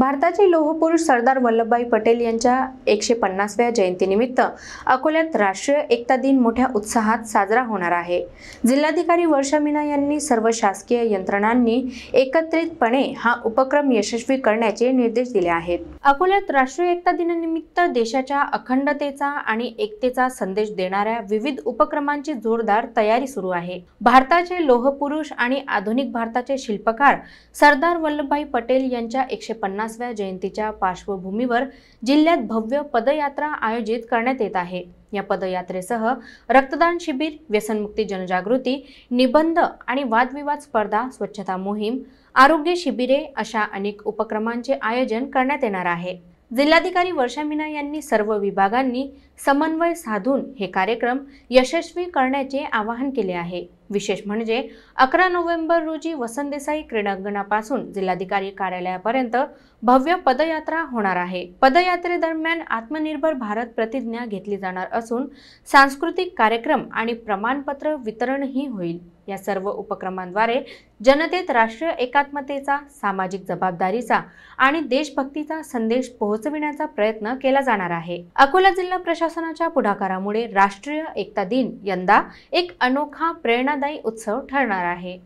भारताचे लोहपुरुष सरदार वल्लभभाई पटेल यांच्या 150व्या जयंतीनिमित्त अकोल्यात राष्ट्रीय एकता दिन मोठ्या उत्साहात साजरा होणार आहे। जिल्हाधिकारी वर्षा मीना यांनी सर्व शासकीय यंत्रणांनी एकत्रितपणे हा उपक्रम यशस्वी करण्याचे निर्देश दिले आहेत। अकोल्यात राष्ट्रीय एकता दिनानिमित्त देशाच्या अखंडतेचा आणि एकतेचा संदेश देणाऱ्या विविध उपक्रमांची जोरदार तयारी सुरू आहे। भारताचे लोहपुरुष आणि आधुनिक भारताचे शिल्पकार सरदार वल्लभभाई पटेल यांच्या 150व्या जयंतीच्या पार्श्वभूमीवर जिल्ह्यात भव्य पदयात्रा आयोजित करण्यात येत आहे। या पदयात्रेसह रक्तदान शिबिर, व्यसनमुक्ती जनजागृती, निबंध आणि वादविवाद स्पर्धा, स्वच्छता मोहीम, आरोग्य शिबिरे अशा अनेक उपक्रमांचे आयोजन करण्यात येणार आहे। जिल्हाधिकारी वर्षा मीना यांनी सर्व विभागांनी समन्वय साधून हे कार्यक्रम यशस्वी करण्याचे आवाहन केले आहे। विशेष म्हणजे 11 नोव्हेंबर रोजी वसंत देसाई क्रीडांगणापासून जिल्हाधिकारी कार्यालयापर्यंत भव्य पदयात्रा होणार आहे। पदयात्रेदरम्यान आत्मनिर्भर भारत प्रतिज्ञा घेतली जाणार असून सांस्कृतिक कार्यक्रम आणि प्रमाणपत्र वितरणही होईल। या सर्व उपक्रमांद्वारे जनतेत राष्ट्रीय एकात्मतेचा, सामाजिक जबाबदारीचा आणि देशभक्तीचा संदेश पोहोचविण्याचा प्रयत्न केला जाणार आहे। अकोला जिल्हा प्रशासनाच्या पुढाकारामुळे राष्ट्रीय एकता दिन यंदा एक अनोखा प्रेरणादायी उत्सव ठरणार आहे।